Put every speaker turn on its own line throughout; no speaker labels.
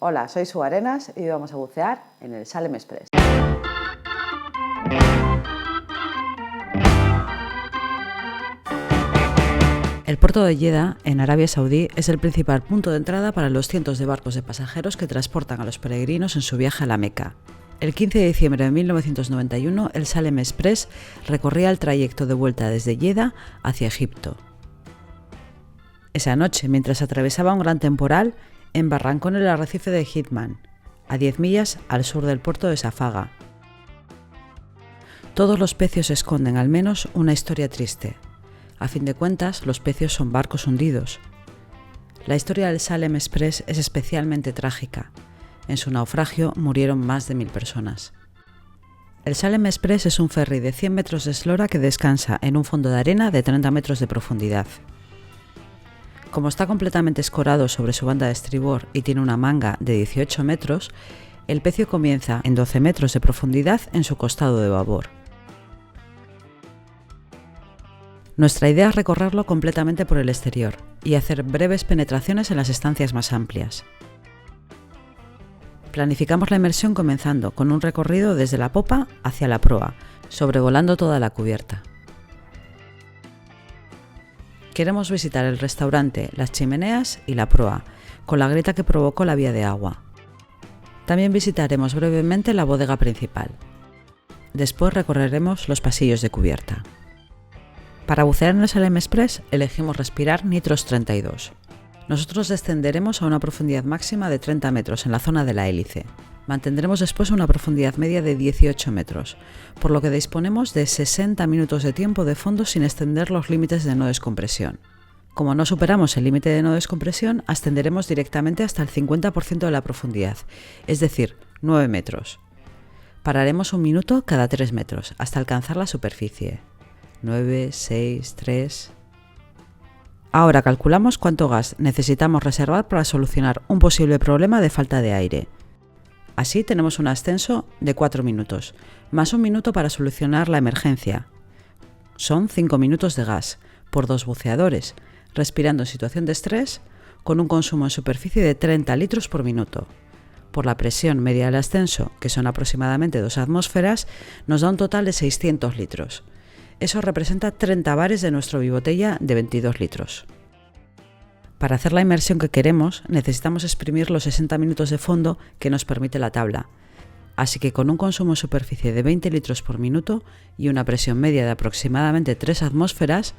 Hola, soy Su Arenas y hoy vamos a bucear en el Salem Express. El puerto de Jeddah, en Arabia Saudí, es el principal punto de entrada para los cientos de barcos de pasajeros que transportan a los peregrinos en su viaje a la Meca. El 15 de diciembre de 1991, el Salem Express recorría el trayecto de vuelta desde Jeddah hacia Egipto. Esa noche, mientras atravesaba un gran temporal, embarrancó en el arrecife de Hitman, a 10 millas al sur del puerto de Safaga. Todos los pecios esconden al menos una historia triste. A fin de cuentas, los pecios son barcos hundidos. La historia del Salem Express es especialmente trágica. En su naufragio murieron más de 1000 personas. El Salem Express es un ferry de 100 metros de eslora que descansa en un fondo de arena de 30 metros de profundidad. Como está completamente escorado sobre su banda de estribor y tiene una manga de 18 metros, el pecio comienza en 12 metros de profundidad en su costado de babor. Nuestra idea es recorrerlo completamente por el exterior y hacer breves penetraciones en las estancias más amplias. Planificamos la inmersión comenzando con un recorrido desde la popa hacia la proa, sobrevolando toda la cubierta. Queremos visitar el restaurante, las chimeneas y la proa, con la grieta que provocó la vía de agua. También visitaremos brevemente la bodega principal. Después recorreremos los pasillos de cubierta. Para bucear en el Salem Express elegimos respirar Nitros 32. Nosotros descenderemos a una profundidad máxima de 30 metros en la zona de la hélice. Mantendremos después una profundidad media de 18 metros, por lo que disponemos de 60 minutos de tiempo de fondo sin extender los límites de no descompresión. Como no superamos el límite de no descompresión, ascenderemos directamente hasta el 50% de la profundidad, es decir, 9 metros. Pararemos 1 minuto cada 3 metros, hasta alcanzar la superficie. 9, 6, 3... Ahora calculamos cuánto gas necesitamos reservar para solucionar un posible problema de falta de aire. Así tenemos un ascenso de 4 minutos, más 1 minuto para solucionar la emergencia. Son 5 minutos de gas, por 2 buceadores, respirando en situación de estrés, con un consumo en superficie de 30 litros por minuto. Por la presión media del ascenso, que son aproximadamente 2 atmósferas, nos da un total de 600 litros. Eso representa 30 bares de nuestro bibotella de 22 litros. Para hacer la inmersión que queremos, necesitamos exprimir los 60 minutos de fondo que nos permite la tabla. Así que con un consumo en superficie de 20 litros por minuto y una presión media de aproximadamente 3 atmósferas,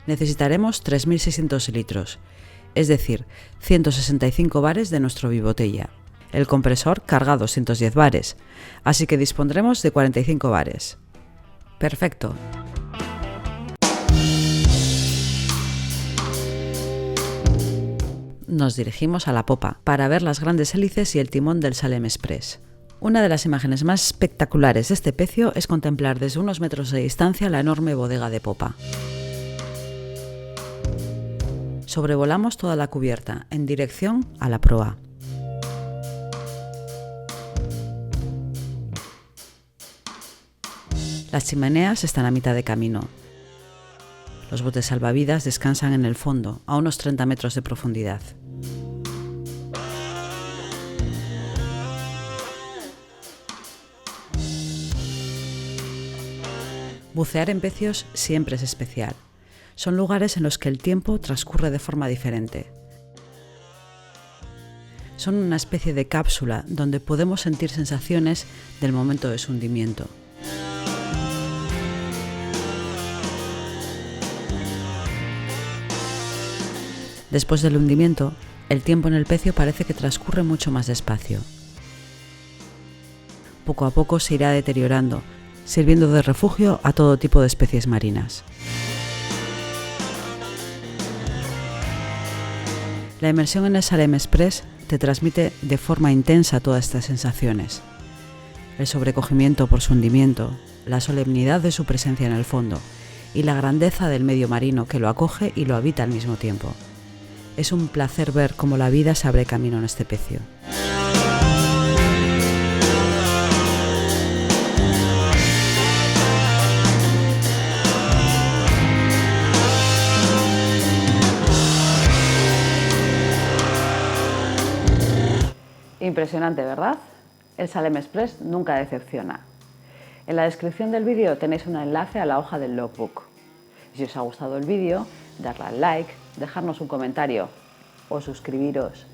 necesitaremos 3.600 litros, es decir, 165 bares de nuestro bibotella. El compresor carga 210 bares, así que dispondremos de 45 bares. Perfecto. Nos dirigimos a la popa para ver las grandes hélices y el timón del Salem Express. Una de las imágenes más espectaculares de este pecio es contemplar desde unos metros de distancia la enorme bodega de popa. Sobrevolamos toda la cubierta en dirección a la proa. Las chimeneas están a mitad de camino. Los botes salvavidas descansan en el fondo, a unos 30 metros de profundidad. Bucear en pecios siempre es especial. Son lugares en los que el tiempo transcurre de forma diferente. Son una especie de cápsula donde podemos sentir sensaciones del momento de su hundimiento. Después del hundimiento, el tiempo en el pecio parece que transcurre mucho más despacio. Poco a poco se irá deteriorando, sirviendo de refugio a todo tipo de especies marinas. La inmersión en el Salem Express te transmite de forma intensa todas estas sensaciones. El sobrecogimiento por su hundimiento, la solemnidad de su presencia en el fondo y la grandeza del medio marino que lo acoge y lo habita al mismo tiempo. Es un placer ver cómo la vida se abre camino en este pecio. Impresionante, ¿verdad? El Salem Express nunca decepciona. En la descripción del vídeo tenéis un enlace a la hoja del logbook. Y si os ha gustado el vídeo, darle al like, dejarnos un comentario o suscribiros.